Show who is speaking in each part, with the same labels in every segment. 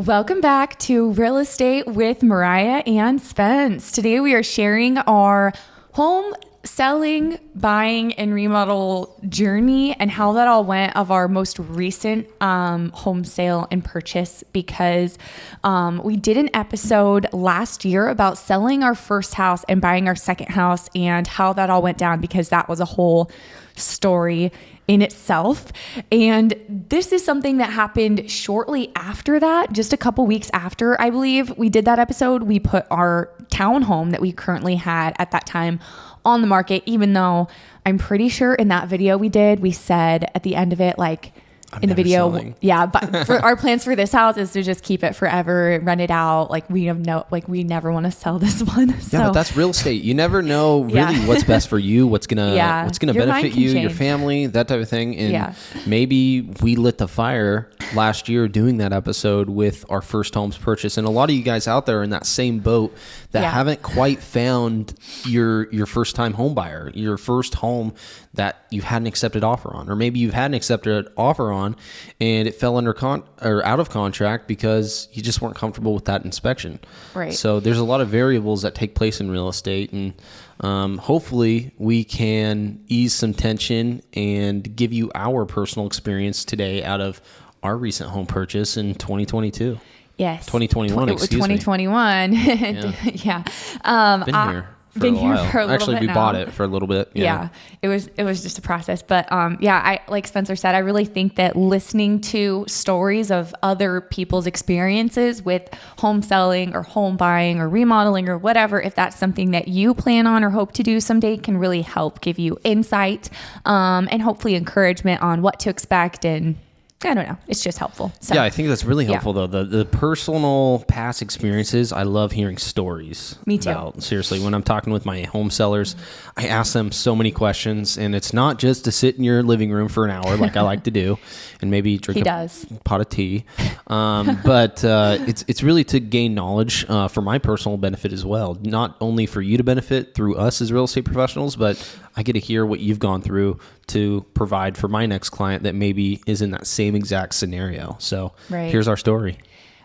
Speaker 1: Welcome back to Real Estate with Mariah and Spenc. Today we are sharing our home selling, buying, and remodel journey and how that all went of our most recent home sale and purchase, because we did an episode last year about selling our first house and buying our second house and how that all went down, because that was a whole story in itself. And this is something that happened shortly after that, just a couple weeks after, I believe we did that episode. We put our townhome that we currently had at that time on the market, even though I'm pretty sure in that video we said at the end of it, like, in the video, but for our plans for this house is to just keep it forever, rent it out. Like, we never want to sell this one. So.
Speaker 2: Yeah, but that's real estate. You never know really what's best for you, what's gonna benefit you, your family, that type of thing. And maybe we lit the fire last year doing that episode with our first homes purchase. And a lot of you guys out there are in that same boat that haven't quite found your first time home buyer, your first home that you've had an accepted offer on, or maybe you've had an accepted offer on and it fell under or out of contract because you just weren't comfortable with that inspection.
Speaker 1: Right.
Speaker 2: So there's a lot of variables that take place in real estate, and hopefully we can ease some tension and give you our personal experience today out of our recent home purchase in 2022.
Speaker 1: Yes.
Speaker 2: 2021, excuse
Speaker 1: 2021.
Speaker 2: me.
Speaker 1: 2021. Yeah.
Speaker 2: Been here. For a little Actually, we bought it for a little bit.
Speaker 1: Yeah. It was just a process. But I, like Spencer said, I really think that listening to stories of other people's experiences with home selling or home buying or remodeling or whatever, if that's something that you plan on or hope to do someday, can really help give you insight and hopefully encouragement on what to expect. And I don't know. It's just helpful. So,
Speaker 2: yeah, I think that's really helpful, though. The personal past experiences, I love hearing stories.
Speaker 1: Me too.
Speaker 2: About. Seriously, when I'm talking with my home sellers, I ask them so many questions, and it's not just to sit in your living room for an hour like I like to do and maybe drink a pot of tea. But it's really to gain knowledge for my personal benefit as well. Not only for you to benefit through us as real estate professionals, but I get to hear what you've gone through to provide for my next client that maybe is in that same exact scenario. So Here's our story.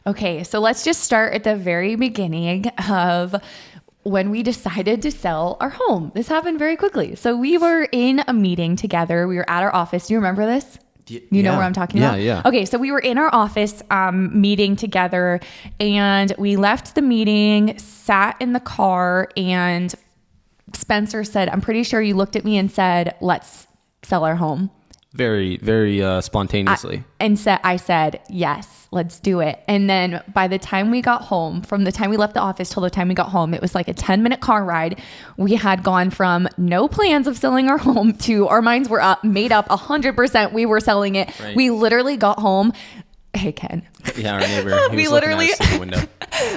Speaker 1: Okay, so let's just start at the very beginning of when we decided to sell our home. This happened very quickly. So we were in a meeting together. We were at our office. Do you remember this? You know what I'm talking about?
Speaker 2: Yeah.
Speaker 1: Okay, so we were in our office meeting together, and we left the meeting, sat in the car, and Spencer said, I'm pretty sure you looked at me and said, let's sell our home.
Speaker 2: Very, very spontaneously.
Speaker 1: I said, yes, let's do it. And then by the time we got home, from the time we left the office till the time we got home, it was like a 10-minute car ride. We had gone from no plans of selling our home to our minds were made up 100%. We were selling it. Right. We literally got home. Hey, Ken.
Speaker 2: Yeah, our neighbor. He was looking at us through the window.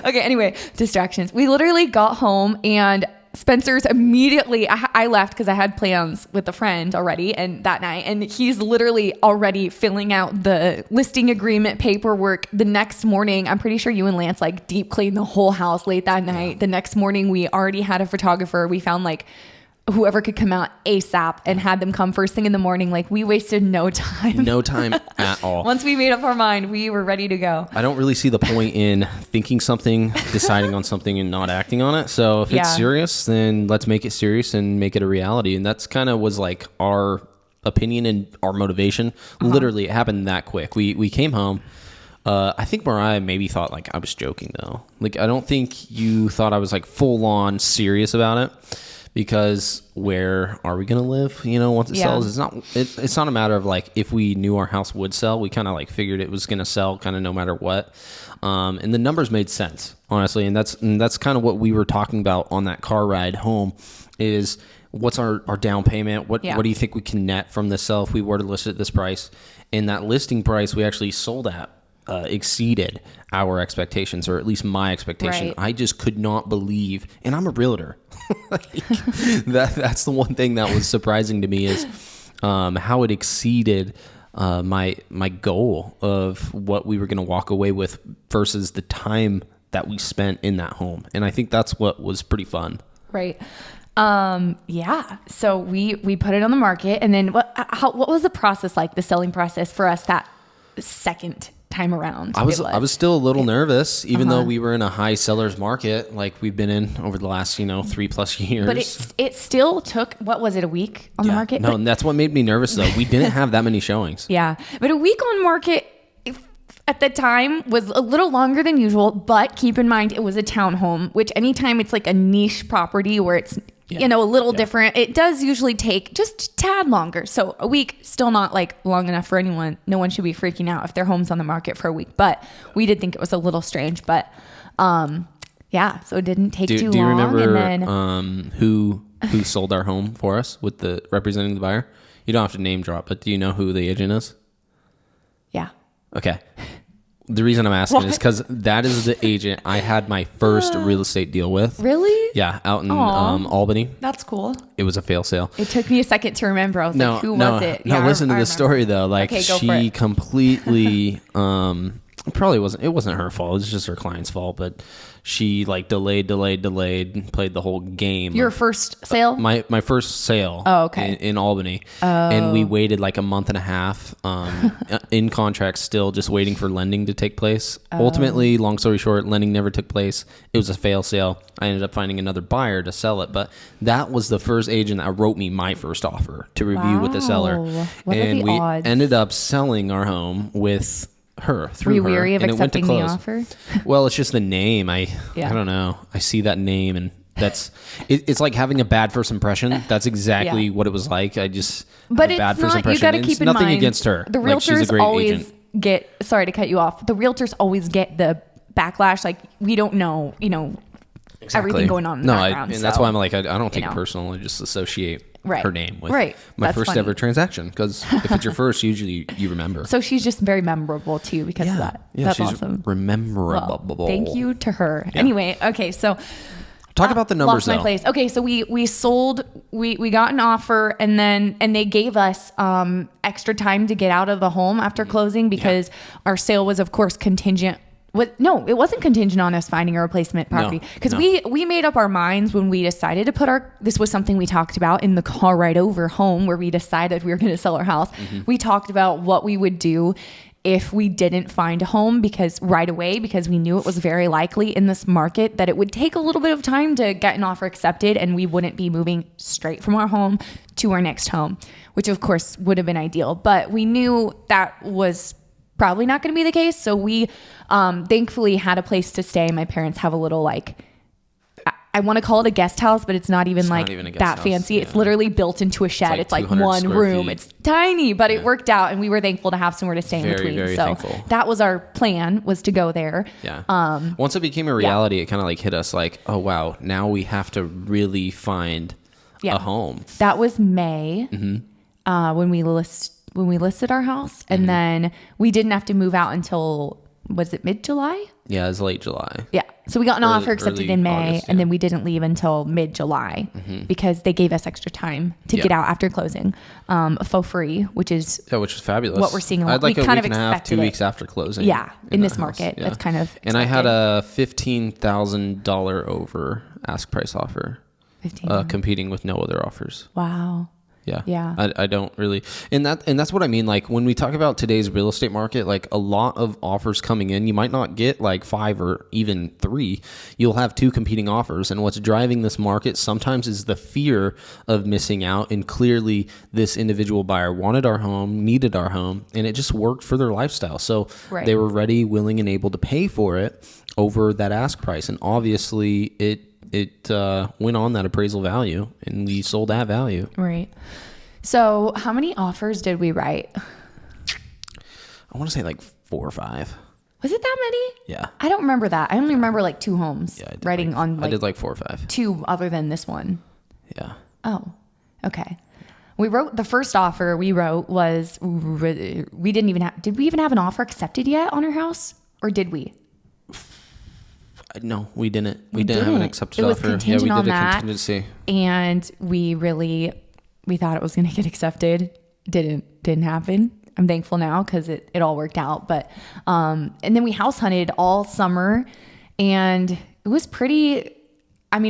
Speaker 1: Okay, anyway, distractions. We literally got home, and Spencer's immediately, I left because I had plans with a friend already and that night, and he's literally already filling out the listing agreement paperwork. The next morning, I'm pretty sure you and Lance like deep cleaned the whole house late that night. The next morning, we already had a photographer. We found like whoever could come out ASAP and had them come first thing in the morning. Like, we wasted no time.
Speaker 2: No time at all.
Speaker 1: Once we made up our mind, we were ready to go.
Speaker 2: I don't really see the point in thinking something, deciding on something, and not acting on it. So if it's serious, then let's make it serious and make it a reality. And that's kind of was like our opinion and our motivation. Literally, it happened that quick. We came home. I think Mariah maybe thought like I was joking though. Like, I don't think you thought I was like full on serious about it. Because where are we going to live? You know, once it sells, it's not a matter of like, if we knew our house would sell, we kind of like figured it was going to sell kind of no matter what. And the numbers made sense, honestly. And that's kind of what we were talking about on that car ride home is what's our down payment? What do you think we can net from this sell if we were to list it at this price? And that listing price we actually sold at exceeded our expectations, or at least my expectation. Right. I just could not believe, and I'm a realtor. That's the one thing that was surprising to me is how it exceeded my goal of what we were going to walk away with versus the time that we spent in that home. And I think that's what was pretty fun.
Speaker 1: Right. So we put it on the market, and then what was the process like, the selling process for us that second time around.
Speaker 2: I was still a little nervous, even though we were in a high seller's market like we've been in over the last 3+ years.
Speaker 1: But it still took, what was it, a week on the market?
Speaker 2: No, and that's what made me nervous though. We didn't have that many showings.
Speaker 1: Yeah, but a week on market at the time was a little longer than usual, but keep in mind it was a townhome, which anytime it's like a niche property where it's a little different, it does usually take just a tad longer. So a week, still not like long enough for anyone. No one should be freaking out if their home's on the market for a week, but we did think it was a little strange. But so it didn't take too long.
Speaker 2: Do you remember
Speaker 1: and then,
Speaker 2: who sold our home for us with the representing the buyer? You don't have to name drop, but do you know who the agent is?
Speaker 1: Yeah.
Speaker 2: Okay. The reason I'm asking is because that is the agent I had my first real estate deal with.
Speaker 1: Really?
Speaker 2: Yeah, out in Albany.
Speaker 1: That's cool.
Speaker 2: It was a fail sale.
Speaker 1: It took me a second to remember. I was like, who was it?
Speaker 2: No, listen to the story though. Like
Speaker 1: okay,
Speaker 2: she completely it wasn't her fault. It was just her client's fault, but she like delayed, and played the whole game.
Speaker 1: Your first sale?
Speaker 2: My first sale.
Speaker 1: Oh, okay.
Speaker 2: In Albany. And we waited like a month and a half in contract still, just waiting for lending to take place. Ultimately, long story short, lending never took place. It was a fail sale. I ended up finding another buyer to sell it, but that was the first agent that wrote me my first offer to review with the seller.
Speaker 1: What
Speaker 2: and
Speaker 1: are the
Speaker 2: we
Speaker 1: odds?
Speaker 2: ended up selling our home with her through
Speaker 1: Were you
Speaker 2: her,
Speaker 1: weary of
Speaker 2: and it went to
Speaker 1: accepting the
Speaker 2: close.
Speaker 1: offer?
Speaker 2: Well, it's just the name. I don't know. I see that name, and it's like having a bad first impression. That's exactly what it was like. I just
Speaker 1: but
Speaker 2: have a bad
Speaker 1: it's
Speaker 2: first
Speaker 1: not,
Speaker 2: impression.
Speaker 1: You got to keep
Speaker 2: it's
Speaker 1: in
Speaker 2: nothing
Speaker 1: mind,
Speaker 2: against her.
Speaker 1: The
Speaker 2: like, she's a
Speaker 1: realtors
Speaker 2: great
Speaker 1: always
Speaker 2: agent.
Speaker 1: sorry to cut you off. The realtors always get the backlash. Like we don't know,
Speaker 2: Exactly.
Speaker 1: everything going on in the background.
Speaker 2: And that's why I'm like, I don't take it personal. I just associate her name with my
Speaker 1: That's
Speaker 2: first
Speaker 1: funny.
Speaker 2: ever transaction. Because if it's your first, usually you remember.
Speaker 1: So she's just very memorable too because of that.
Speaker 2: Yeah,
Speaker 1: That's
Speaker 2: she's
Speaker 1: awesome.
Speaker 2: rememberable.
Speaker 1: Well, thank you to her.
Speaker 2: Yeah.
Speaker 1: Anyway, okay, so
Speaker 2: talk about the numbers.
Speaker 1: Lost my place. Okay, so we sold. We got an offer, and they gave us extra time to get out of the home after closing because our sale was, of course, contingent. No, it wasn't contingent on us finding a replacement property because we made up our minds when we decided to this was something we talked about in the car ride over home where we decided we were going to sell our house. Mm-hmm. We talked about what we would do if we didn't find a home because we knew it was very likely in this market that it would take a little bit of time to get an offer accepted and we wouldn't be moving straight from our home to our next home, which of course would have been ideal. But we knew that was probably not going to be the case. So we thankfully had a place to stay. My parents have a little I want to call it a guest house, but it's not even that fancy. Yeah. It's literally built into a shed. It's like one room. It's tiny, but it worked out and we were thankful to have somewhere to stay in between.
Speaker 2: Very
Speaker 1: so
Speaker 2: thankful.
Speaker 1: That was our plan, was to go there.
Speaker 2: Yeah. Once it became a reality, it kind of hit us like, oh wow, now we have to really find a home.
Speaker 1: That was May when we listed our house, and then we didn't have to move out until, was it mid-July?
Speaker 2: Yeah, it was late July.
Speaker 1: Yeah. So we got an offer accepted in May, August, and then we didn't leave until mid-July because they gave us extra time to get out after closing, for free, which is
Speaker 2: fabulous.
Speaker 1: What we're seeing a lot.
Speaker 2: I had like
Speaker 1: we
Speaker 2: a
Speaker 1: kind
Speaker 2: week and a half, 2 weeks after closing.
Speaker 1: Yeah, in this
Speaker 2: house.
Speaker 1: market, that's kind of expected.
Speaker 2: And I had a $15,000 over ask price offer, competing with no other offers.
Speaker 1: Wow.
Speaker 2: Yeah. I don't really, and that's what I mean. Like when we talk about today's real estate market, like a lot of offers coming in, you might not get like 5 or even 3. You'll have 2 competing offers. And what's driving this market sometimes is the fear of missing out. And clearly this individual buyer wanted our home, needed our home, and it just worked for their lifestyle. So they were ready, willing, and able to pay for it over that ask price. And obviously it went on that appraisal value and we sold that value.
Speaker 1: Right. So how many offers did we write?
Speaker 2: I want to say like 4 or 5.
Speaker 1: Was it that many?
Speaker 2: Yeah.
Speaker 1: I don't remember that. I only remember like 2 homes writing on.
Speaker 2: I did like 4 or 5.
Speaker 1: 2 other than this one.
Speaker 2: Yeah.
Speaker 1: Oh, okay. We wrote the first offer we wrote was, we didn't even have, did we even have an offer accepted yet on our house? Or did we?
Speaker 2: No, we didn't. We didn't have an accepted offer.
Speaker 1: It was contingent on that.
Speaker 2: Contingency.
Speaker 1: And we thought it was going to get accepted. Didn't happen. I'm thankful now because it all worked out. But, and then we house hunted all summer and it was pretty,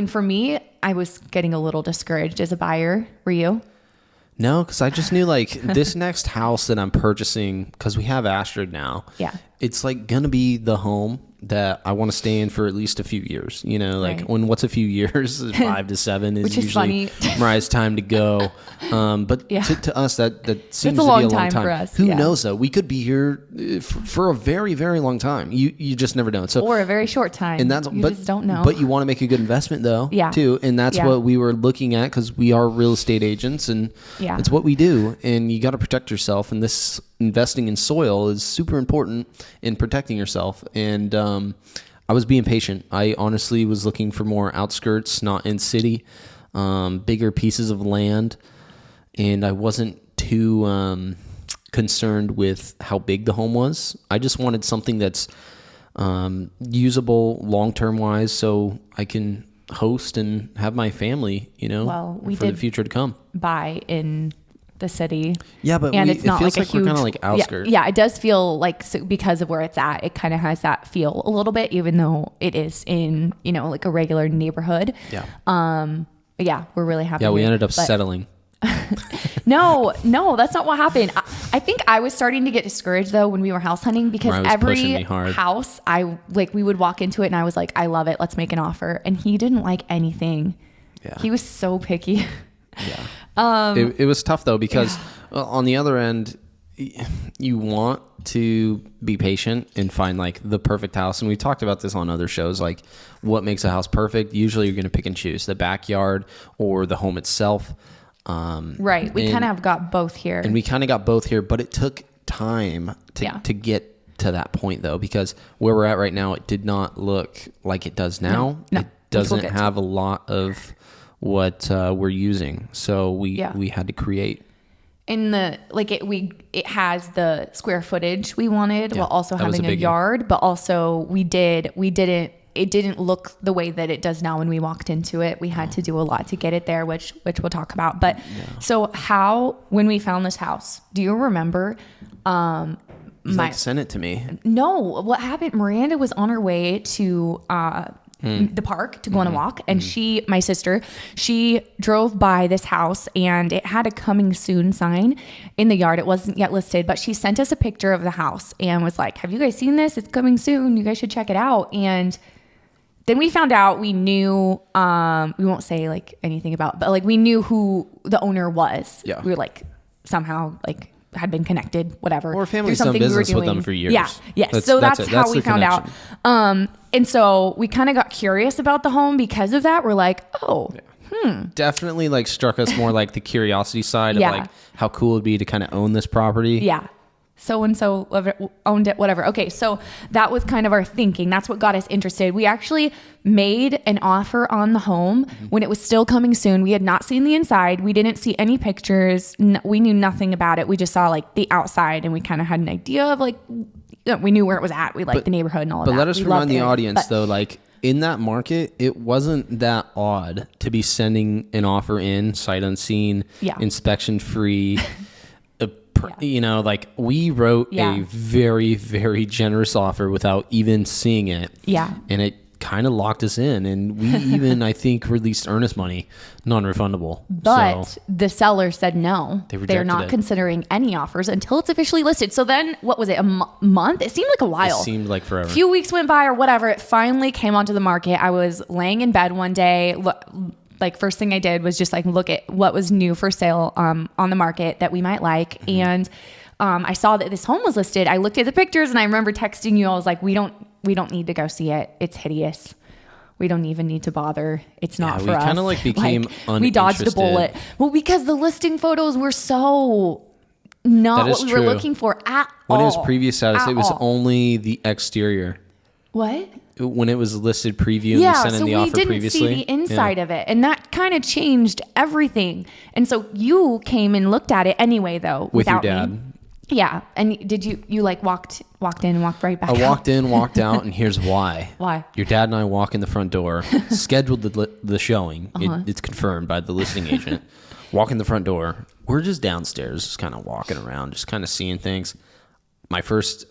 Speaker 1: for me, I was getting a little discouraged as a buyer. Were you?
Speaker 2: No, because I just knew like this next house that I'm purchasing, because we have Astrid now.
Speaker 1: Yeah.
Speaker 2: It's like going to be the home that I want to stay in for at least a few years. You know, like when what's a few years, 5 to 7 is
Speaker 1: Which is
Speaker 2: usually
Speaker 1: funny.
Speaker 2: Mariah's time to go. But to us, that seems to be a long time
Speaker 1: for us.
Speaker 2: Who knows though? We could be here for a very, very long time. You just never know. So
Speaker 1: or a very short time.
Speaker 2: And that's
Speaker 1: you just don't know.
Speaker 2: But you want to make a good investment though, too. And that's what we were looking at, because we are real estate agents and it's what we do. And you got to protect yourself. And this investing in soil is super important in protecting yourself. And I was being patient. I honestly was looking for more outskirts, not in city, bigger pieces of land. And I wasn't too concerned with how big the home was. I just wanted something that's usable long-term wise, so I can host and have my family, for the future to come.
Speaker 1: Buy in the city.
Speaker 2: Yeah, but
Speaker 1: it's not
Speaker 2: feels
Speaker 1: like a huge,
Speaker 2: we're kind of like outskirts.
Speaker 1: Yeah, it does feel like, so because of where it's at, it kind of has that feel a little bit, even though it is in, like a regular neighborhood.
Speaker 2: Yeah.
Speaker 1: Yeah, we're really happy.
Speaker 2: Yeah, we ended up settling.
Speaker 1: No, that's not what happened. I think I was starting to get discouraged though when we were house hunting, because every house we would walk into it and I was like, I love it. Let's make an offer. And he didn't like anything. Yeah. He was so picky.
Speaker 2: Yeah. It was tough though, because on the other end, you want to be patient and find like the perfect house. And we talked about this on other shows, like what makes a house perfect. Usually you're going to pick and choose the backyard or the home itself.
Speaker 1: Right. We kind of got both here.
Speaker 2: And we kind of got both here, but it took time to get to that point though, because where we're at right now, it did not look like it does now. No, it doesn't have a lot of what we're using. So we had to create.
Speaker 1: In the it has the square footage we wanted while also having a yard, but also it didn't look the way that it does now when we walked into it. We had to do a lot to get it there, which we'll talk about. But so when we found this house, do you remember?
Speaker 2: Send it to me.
Speaker 1: No, what happened? Miranda was on her way to the park to go on a walk, and my sister, she drove by this house and it had a coming soon sign in the yard. It wasn't yet listed, but she sent us a picture of the house and was like, have you guys seen this? It's coming soon. You guys should check it out. And then we found out, we knew, we won't say like anything about, but like we knew who the owner was. Yeah. We were like somehow like had been connected, whatever.
Speaker 2: Or family's done business with them for years.
Speaker 1: Yeah. Yes. So that's how we found out. And so we kind of got curious about the home because of that. We're like,
Speaker 2: definitely like struck us more like the curiosity side of like how cool it'd be to kind of own this property.
Speaker 1: Yeah. So-and-so owned it, whatever. Okay, so that was kind of our thinking. That's what got us interested. We actually made an offer on the home when it was still coming soon. We had not seen the inside. We didn't see any pictures. We knew nothing about it. We just saw like the outside, and we kind of had an idea of like, we knew where it was at. We liked the neighborhood and all of that.
Speaker 2: But let us remind the audience though, like in that market, it wasn't that odd to be sending an offer in, sight unseen, inspection free. Like we wrote a very, very generous offer without even seeing it. Yeah. And it kind of locked us in. And we even, I think, released earnest money, non-refundable.
Speaker 1: But the seller said no. They're not considering any offers until it's officially listed. So then, what was it, a month? It seemed like a while.
Speaker 2: It seemed like forever.
Speaker 1: A few weeks went by or whatever. It finally came onto the market. I was laying in bed one day, like first thing I did was just like look at what was new for sale on the market that we might like. And I saw that this home was listed. I looked at the pictures and I remember texting you. I was like, we don't need to go see it. It's hideous. We don't even need to bother. It's not for us.
Speaker 2: We kind of like became uninterested.
Speaker 1: We dodged a bullet. Well, because the listing photos were so not what we were looking for at all.
Speaker 2: When it was previous status, it was only the exterior.
Speaker 1: What?
Speaker 2: When it was listed preview and you sent in the offer previously.
Speaker 1: So we didn't see the inside of it. And that kind of changed everything. And so you came and looked at it anyway, though.
Speaker 2: With your dad.
Speaker 1: Me. Yeah. And did you like walked in and walked right back out?
Speaker 2: I walked in, walked out, and here's why.
Speaker 1: Why?
Speaker 2: Your dad and I walk in the front door, scheduled the showing. It's confirmed by the listing agent. Walk in the front door. We're just downstairs, just kind of walking around, just kind of seeing things. my first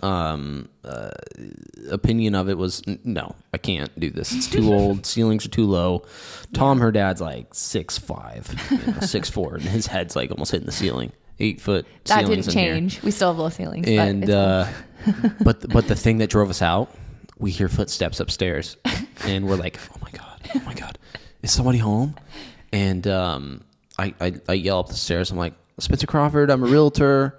Speaker 2: opinion of it was, no, I can't do this. It's too old. Ceilings are too low. Tom, her dad's like 6'5", 6'4", and his head's like almost hitting the ceiling. 8 foot
Speaker 1: That
Speaker 2: ceilings
Speaker 1: didn't change.
Speaker 2: here.
Speaker 1: We still have low ceilings.
Speaker 2: And
Speaker 1: but it's cool.
Speaker 2: but the thing that drove us out, we hear footsteps upstairs, and we're like, oh my god, is somebody home? And I yell up the stairs. I'm like, Spencer Crawford, I'm a realtor.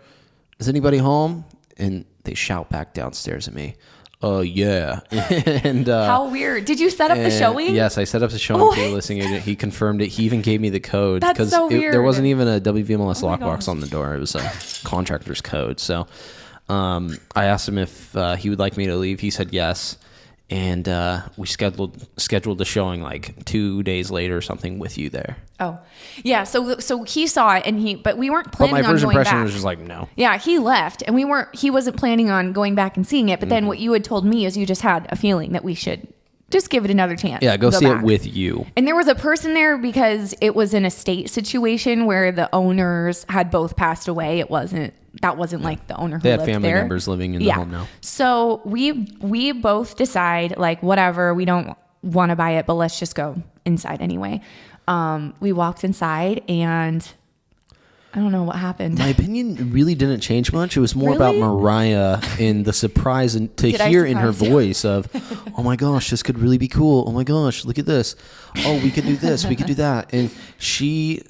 Speaker 2: Is anybody home? And they shout back downstairs at me. Oh yeah. And
Speaker 1: How weird. Did you set up the showing?
Speaker 2: Yes, I set up the showing to the listing agent. He confirmed it. He even gave me the code.
Speaker 1: That's so weird.
Speaker 2: There wasn't even a WVMLS
Speaker 1: Oh my
Speaker 2: lockbox
Speaker 1: gosh.
Speaker 2: on the door. It was a contractor's code. So I asked him if he would like me to leave. He said yes. And we scheduled the showing like 2 days later or something with you there.
Speaker 1: Oh, yeah. So he saw it, but we weren't
Speaker 2: But
Speaker 1: planning
Speaker 2: my
Speaker 1: on
Speaker 2: first
Speaker 1: going
Speaker 2: impression
Speaker 1: back.
Speaker 2: was just like, no.
Speaker 1: Yeah, he left, and he wasn't planning on going back and seeing it. But then what you had told me is you just had a feeling that we should just give it another chance.
Speaker 2: Yeah, go see
Speaker 1: back.
Speaker 2: it with you.
Speaker 1: And there was a person there because it was an estate situation where the owners had both passed away. That wasn't like the owner who
Speaker 2: They have
Speaker 1: lived
Speaker 2: family
Speaker 1: there.
Speaker 2: members living in the home now.
Speaker 1: So we both decide like whatever, we don't want to buy it, but let's just go inside anyway. We walked inside and I don't know what happened.
Speaker 2: My opinion really didn't change much. It was more about
Speaker 1: Really?
Speaker 2: Mariah and the surprise and to
Speaker 1: Did I
Speaker 2: hear in her
Speaker 1: surprise you?
Speaker 2: voice of, oh my gosh, this could really be cool. Oh my gosh, look at this. Oh, we could do this. We could do that. And she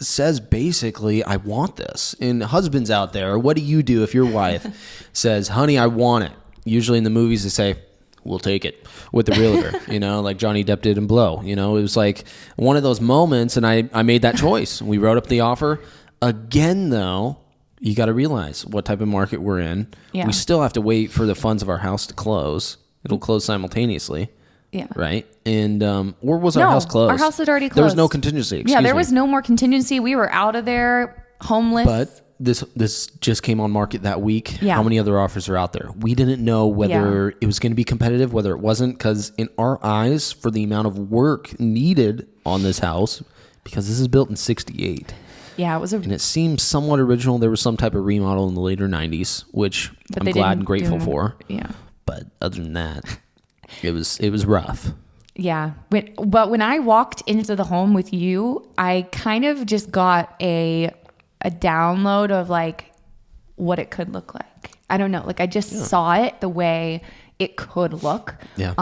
Speaker 2: says basically, I want this. And husbands out there, what do you do if your wife says, honey, I want it? Usually in the movies they say, we'll take it with the realtor, like Johnny Depp did in Blow. It was like one of those moments, and I made that choice. We wrote up the offer. Again, though, you got to realize what type of market we're in.
Speaker 1: Yeah.
Speaker 2: We still have to wait for the funds of our house to close. It'll close simultaneously.
Speaker 1: Yeah.
Speaker 2: Right? And or was our house closed?
Speaker 1: Our house had already closed.
Speaker 2: There was no contingency.
Speaker 1: There was no more contingency. We were out of there, homeless.
Speaker 2: But this just came on market that week.
Speaker 1: Yeah.
Speaker 2: How many other offers are out there? We didn't know whether it was going to be competitive, whether it wasn't, because in our eyes, for the amount of work needed on this house, because this is built in 68.
Speaker 1: Yeah, it was
Speaker 2: And it seems somewhat original. There was some type of remodel in the later 90s, which
Speaker 1: But
Speaker 2: I'm
Speaker 1: they
Speaker 2: glad
Speaker 1: didn't
Speaker 2: and grateful
Speaker 1: do-
Speaker 2: for.
Speaker 1: Yeah.
Speaker 2: But other than that, it was rough.
Speaker 1: Yeah. But when I walked into the home with you, I kind of just got a download of like what it could look like. I don't know. Like I just saw it the way it could look.
Speaker 2: Yeah.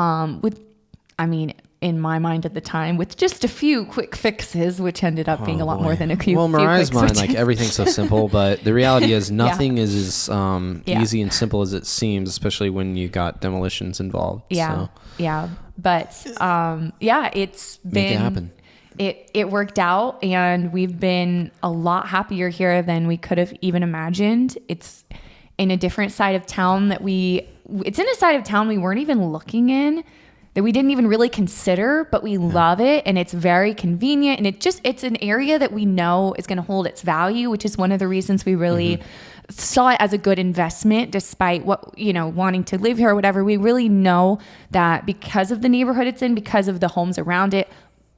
Speaker 1: In my mind at the time, with just a few quick fixes, which ended up being a lot more than a few.
Speaker 2: Well, Mariah's
Speaker 1: few quick
Speaker 2: mind,
Speaker 1: switches.
Speaker 2: like everything's so simple, but the reality is nothing is as
Speaker 1: Yeah.
Speaker 2: easy and simple as it seems, especially when you got demolitions involved.
Speaker 1: Yeah.
Speaker 2: So
Speaker 1: Yeah. But it's been,
Speaker 2: make it happen.
Speaker 1: It worked out, and we've been a lot happier here than we could have even imagined. It's in a different side of town it's in a side of town we weren't even looking in, that we didn't even really consider, but we love it, and it's very convenient, and it's an area that we know is going to hold its value, which is one of the reasons we really saw it as a good investment, despite what, wanting to live here or whatever. We really know that because of the neighborhood it's in, because of the homes around it,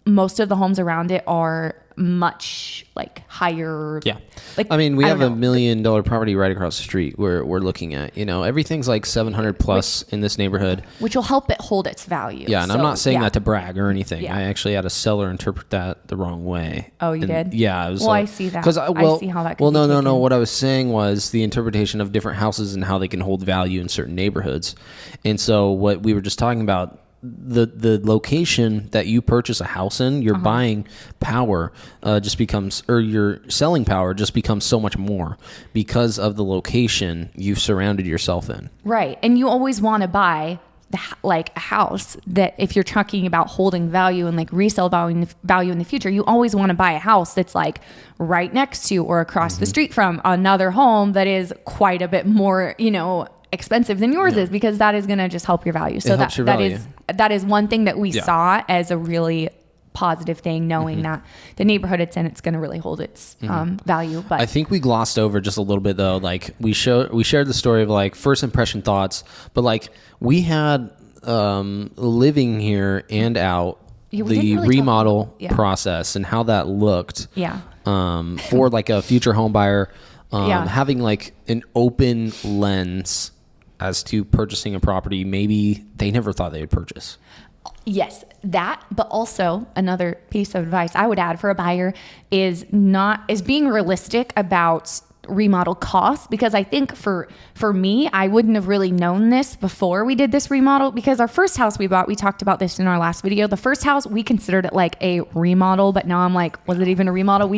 Speaker 1: most of the homes around it are much like higher.
Speaker 2: yeah.
Speaker 1: Like,
Speaker 2: We
Speaker 1: I
Speaker 2: have
Speaker 1: don't
Speaker 2: $1
Speaker 1: know.
Speaker 2: million property right across the street where we're looking at, everything's like 700 plus in this neighborhood.
Speaker 1: Which will help it hold its value.
Speaker 2: Yeah, and I'm
Speaker 1: So,
Speaker 2: not saying
Speaker 1: yeah.
Speaker 2: that to brag or anything.
Speaker 1: Yeah.
Speaker 2: I actually had a seller interpret that the wrong way.
Speaker 1: Oh, you
Speaker 2: And
Speaker 1: did?
Speaker 2: Yeah. It was
Speaker 1: Well,
Speaker 2: like,
Speaker 1: I see that.
Speaker 2: 'cause
Speaker 1: I see how that could
Speaker 2: Well,
Speaker 1: be
Speaker 2: no.
Speaker 1: taken.
Speaker 2: What I was saying was the interpretation of different houses and how they can hold value in certain neighborhoods. And so what we were just talking about, the location that you purchase a house in, your buying power just becomes, or your selling power just becomes so much more because of the location you've surrounded yourself in.
Speaker 1: Right. And you always want to buy like a house that, if you're talking about holding value and like resale value in the future, you always want to buy a house that's like right next to or across the street from another home that is quite a bit more, expensive than yours is, because that is going to just help your value. So
Speaker 2: helps your value.
Speaker 1: that is one thing that we
Speaker 2: Yeah.
Speaker 1: saw as a really positive thing, knowing that the neighborhood it's in, it's going to really hold its value. But
Speaker 2: I think we glossed over just a little bit though. Like we shared the story of like first impression thoughts, but like we had living here and out
Speaker 1: Yeah, we
Speaker 2: the
Speaker 1: didn't really
Speaker 2: remodel
Speaker 1: talk about-
Speaker 2: process and how that looked.
Speaker 1: Yeah.
Speaker 2: For like a future home buyer. Having like an open lens as to purchasing a property maybe they never thought they would purchase.
Speaker 1: Yes, that, but also another piece of advice I would add for a buyer is being realistic about remodel costs, because I think for me, I wouldn't have really known this before we did this remodel, because our first house we bought, we talked about this in our last video. The first house, we considered it like a remodel, but now I'm like, was it even a remodel?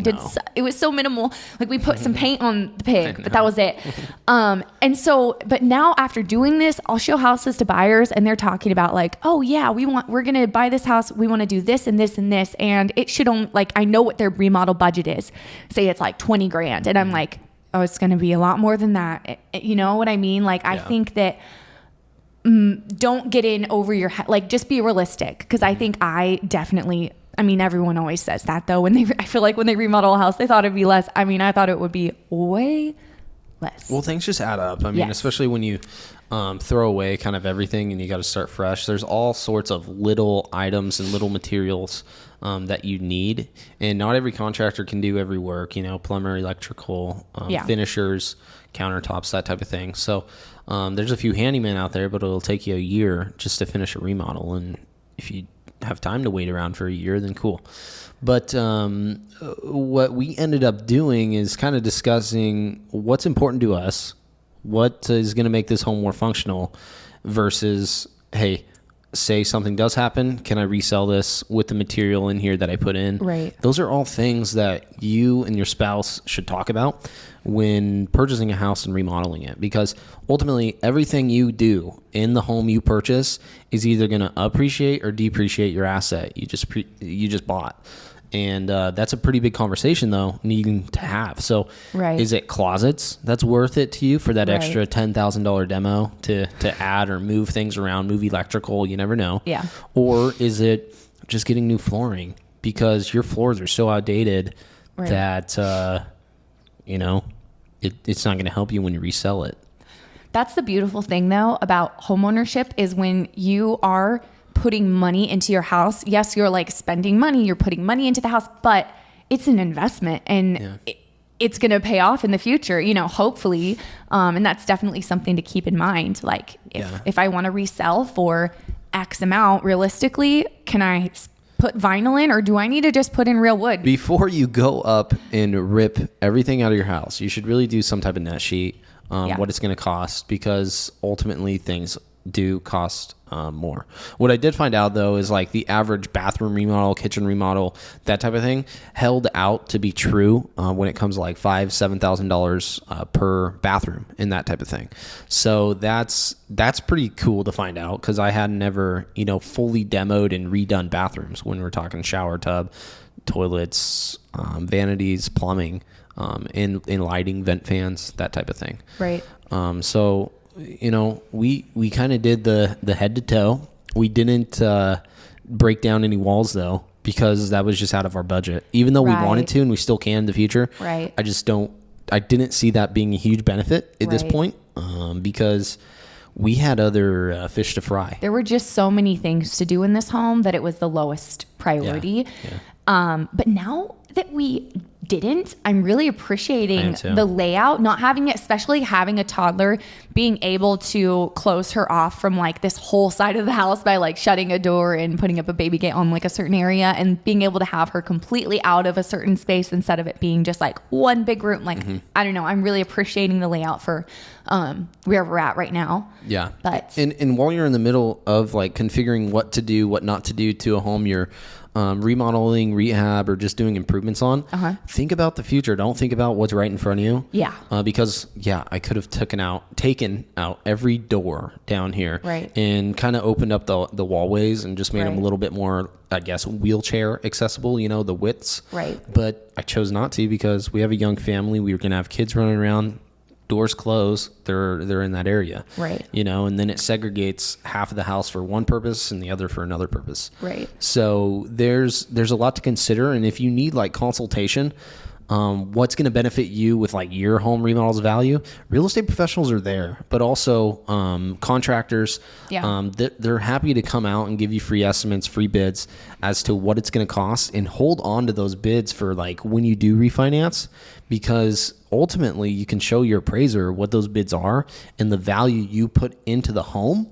Speaker 1: It was so minimal. Like we put some paint on the pig, but that was it. But now after doing this, I'll show houses to buyers and they're talking about like, oh yeah, we're going to buy this house. We want to do this and this and this. And it should only, like, I know what their remodel budget is. Say it's like 20 grand. And I'm like, oh, it's going to be a lot more than that. You know what I mean? Like, I think that don't get in over your head. Like, just be realistic. Because I think everyone always says that, though. I feel like when they remodel a house, they thought it'd be less. I mean, I thought it would be way less.
Speaker 2: Well, things just add up. I mean, especially when you throw away kind of everything and you got to start fresh. There's all sorts of little items and little materials that you need, and not every contractor can do every work, plumber, electrical, finishers, countertops, that type of thing. So there's a few handymen out there, but it'll take you a year just to finish a remodel. And if you have time to wait around for a year, then cool. But what we ended up doing is kind of discussing what's important to us, what is going to make this home more functional versus, hey, say something does happen, can I resell this with the material in here that I put in?
Speaker 1: Right.
Speaker 2: Those are all things that you and your spouse should talk about when purchasing a house and remodeling it, because ultimately everything you do in the home you purchase is either going to appreciate or depreciate your asset you just bought. And that's a pretty big conversation, though, needing to have. So is it closets that's worth it to you for that extra $10,000 demo to add or move things around, move electrical? You never know.
Speaker 1: Yeah.
Speaker 2: Or is it just getting new flooring because your floors are so outdated that, it's not going to help you when you resell it.
Speaker 1: That's the beautiful thing, though, about homeownership is when you are putting money into your house. Yes, you're like spending money, you're putting money into the house, but it's an investment and it's going to pay off in the future, hopefully. And that's definitely something to keep in mind. Like if I want to resell for X amount, realistically, can I put vinyl in, or do I need to just put in real wood?
Speaker 2: Before you go up and rip everything out of your house, you should really do some type of net sheet, what it's going to cost, because ultimately things do cost more. What I did find out, though, is like the average bathroom remodel, kitchen remodel, that type of thing held out to be true when it comes to like $5,000-$7,000 per bathroom and that type of thing. So that's pretty cool to find out, because I had never fully demoed and redone bathrooms when we're talking shower tub, toilets, vanities, plumbing, in lighting, vent fans, that type of thing.
Speaker 1: Right.
Speaker 2: So we kind of did the head to toe. We didn't break down any walls, though, because that was just out of our budget. Even though we wanted to, and we still can in the future.
Speaker 1: Right.
Speaker 2: I didn't see that being a huge benefit at this point, because we had other fish to fry.
Speaker 1: There were just so many things to do in this home that it was the lowest priority. Yeah. But now that we didn't, I'm really appreciating the layout, not having it, especially having a toddler, being able to close her off from like this whole side of the house by like shutting a door and putting up a baby gate on like a certain area, and being able to have her completely out of a certain space instead of it being just like one big room. Like, I don't know. I'm really appreciating the layout for where we're at right now. Yeah. But
Speaker 2: and while you're in the middle of like configuring what to do, what not to do to a home you're remodeling, rehab, or just doing improvements on, think about the future. Don't think about what's right in front of you. Yeah. Because I could have taken out every door down here, and kind of opened up the wallways and just made them a little bit more, I guess, wheelchair accessible, the widths. Right. But I chose not to, because we have a young family. We were going to have kids running around. Doors close, they're in that area, right? And then it segregates half of the house for one purpose and the other for another purpose, right? So there's a lot to consider, and if you need like consultation, what's going to benefit you with like your home remodel's value. Real estate professionals are there, but also contractors.
Speaker 1: Yeah.
Speaker 2: They're happy to come out and give you free estimates, free bids as to what it's going to cost, and hold on to those bids for like when you do refinance, because ultimately you can show your appraiser what those bids are and the value you put into the home.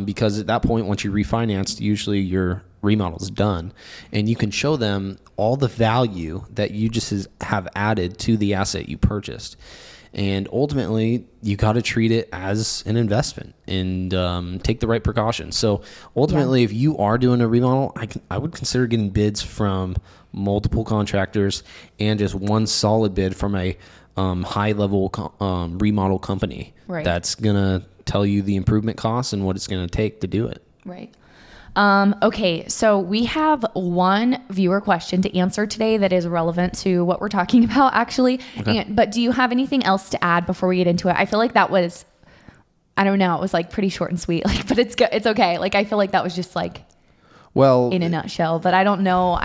Speaker 2: Because at that point, once you refinance, usually your remodel is done, and you can show them all the value that you just have added to the asset you purchased. And ultimately, you got to treat it as an investment and take the right precautions. So ultimately, if you are doing a remodel, I would consider getting bids from multiple contractors and just one solid bid from a high-level remodel company that's going to tell you the improvement costs and what it's going to take to do it.
Speaker 1: Right. Okay, so we have one viewer question to answer today that is relevant to what we're talking about, actually.
Speaker 2: Okay.
Speaker 1: But do you have anything else to add before we get into it? I feel like that was, I don't know, it was like pretty short and sweet, like, but it's good. It's okay. Like, I feel like that was just like,
Speaker 2: well,
Speaker 1: in a nutshell, but I don't know.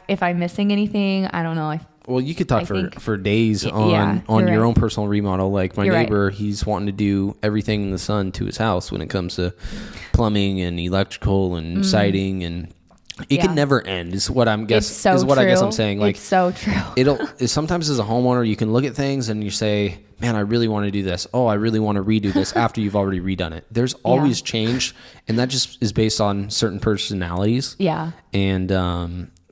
Speaker 1: If I'm missing anything, I don't know.
Speaker 2: Well, you could talk for days on your own personal remodel. Like my neighbor, he's wanting to do everything in the sun to his house when it comes to plumbing and electrical and siding, and it can never end. Is what I'm guessing.
Speaker 1: It's so
Speaker 2: what
Speaker 1: true.
Speaker 2: I guess I'm saying. Like,
Speaker 1: it's so true.
Speaker 2: Sometimes as a homeowner, you can look at things and you say, "Man, I really want to do this. Oh, I really want to redo this." After you've already redone it, there's always change, and that just is based on certain personalities.
Speaker 1: Yeah.
Speaker 2: And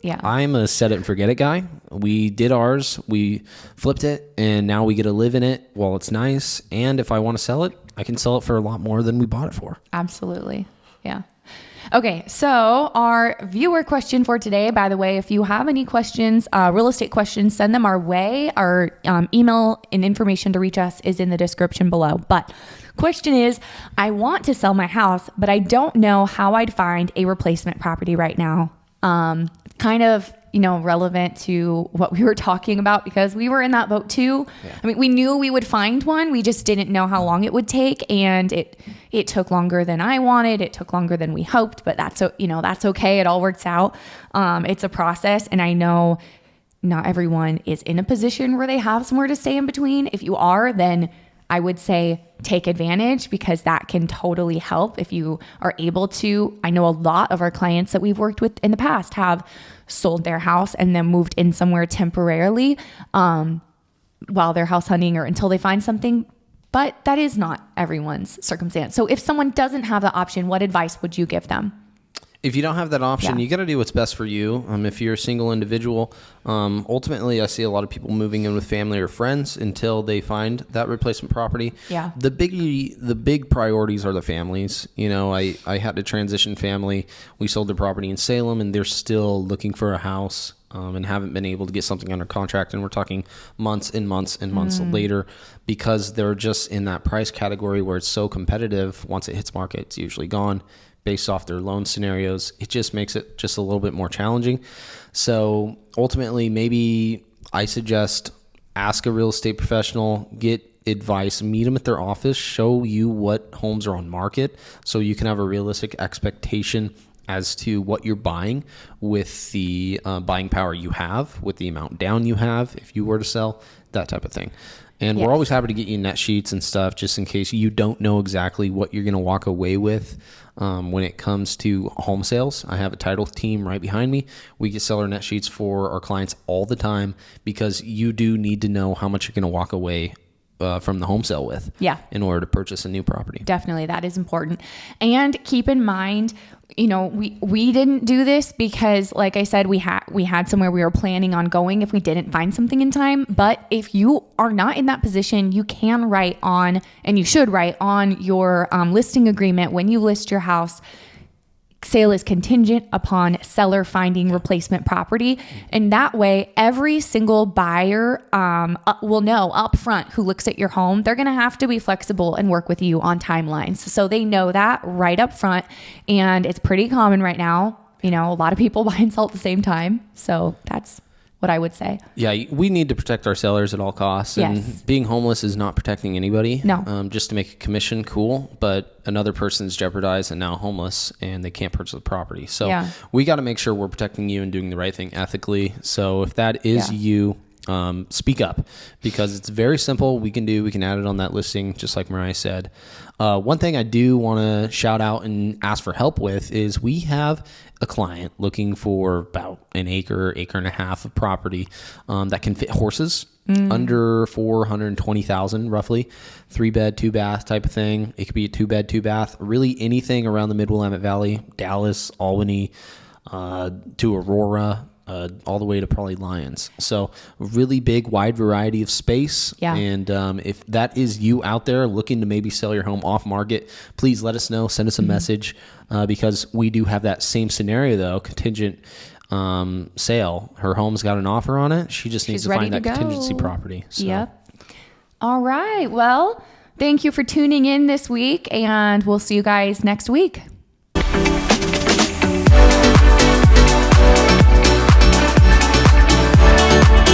Speaker 2: I'm a set it and forget it guy. We did ours, we flipped it, and now we get to live in it while it's nice. And if I want to sell it, I can sell it for a lot more than we bought it for.
Speaker 1: Absolutely. Yeah. Okay. So our viewer question for today, by the way, if you have any questions, real estate questions, send them our way. Our email and information to reach us is in the description below. But question is, I want to sell my house, but I don't know how I'd find a replacement property right now. Kind of, relevant to what we were talking about, because we were in that boat too. Yeah. I mean, we knew we would find one. We just didn't know how long it would take. And it took longer than I wanted. It took longer than we hoped, but that's okay. It all works out. It's a process. And I know not everyone is in a position where they have somewhere to stay in between. If you are, then I would say take advantage, because that can totally help if you are able to. I know a lot of our clients that we've worked with in the past have sold their house and then moved in somewhere temporarily while they're house hunting or until they find something. But that is not everyone's circumstance. So if someone doesn't have the option, what advice would you give them?
Speaker 2: If you don't have that option, you got to do what's best for you. If you're a single individual, ultimately, I see a lot of people moving in with family or friends until they find that replacement property.
Speaker 1: Yeah.
Speaker 2: The big priorities are the families. I had to transition family. We sold their property in Salem, and they're still looking for a house and haven't been able to get something under contract. And we're talking months and months and months later, because they're just in that price category where it's so competitive. Once it hits market, it's usually gone. Based off their loan scenarios, it just makes it just a little bit more challenging. So ultimately, maybe I suggest ask a real estate professional, get advice, meet them at their office, show you what homes are on market, so you can have a realistic expectation as to what you're buying with the buying power you have, with the amount down you have if you were to sell, that type of thing. And we're always happy to get you net sheets and stuff, just in case you don't know exactly what you're going to walk away with when it comes to home sales. I have a title team right behind me. We get seller net sheets for our clients all the time, because you do need to know how much you're going to walk away from the home sale with in order to purchase a new property.
Speaker 1: Definitely. That is important. And keep in mind, we didn't do this because, like I said, we had somewhere we were planning on going if we didn't find something in time. But if you are not in that position, you can write on, and you should write on your listing agreement when you list your house, sale is contingent upon seller finding replacement property. And that way, every single buyer will know up front who looks at your home. They're going to have to be flexible and work with you on timelines. So they know that right up front. And it's pretty common right now. A lot of people buy and sell at the same time. So that's what I would say. Yeah,
Speaker 2: we need to protect our sellers at all costs. And being homeless is not protecting anybody.
Speaker 1: No.
Speaker 2: Just to make a commission, cool. But another person's jeopardized and now homeless, and they can't purchase the property. So we got to make sure we're protecting you and doing the right thing ethically. So if that is you, speak up, because it's very simple. We can add it on that listing, just like Mariah said. One thing I do want to shout out and ask for help with is we have a client looking for about an acre and a half of property that can fit horses under 420,000 roughly, 3-bed, 2-bath type of thing. It could be a 2-bed, 2-bath, really anything around the Mid-Willamette Valley, Dallas, Albany, to Aurora, all the way to probably Lyons. So really big, wide variety of space.
Speaker 1: Yeah.
Speaker 2: And if that is you out there looking to maybe sell your home off market, please let us know. Send us a message, because we do have that same scenario though, contingent sale. Her home's got an offer on it. She just needs to find that contingency property. So.
Speaker 1: Yep. All right. Well, thank you for tuning in this week, and we'll see you guys next week.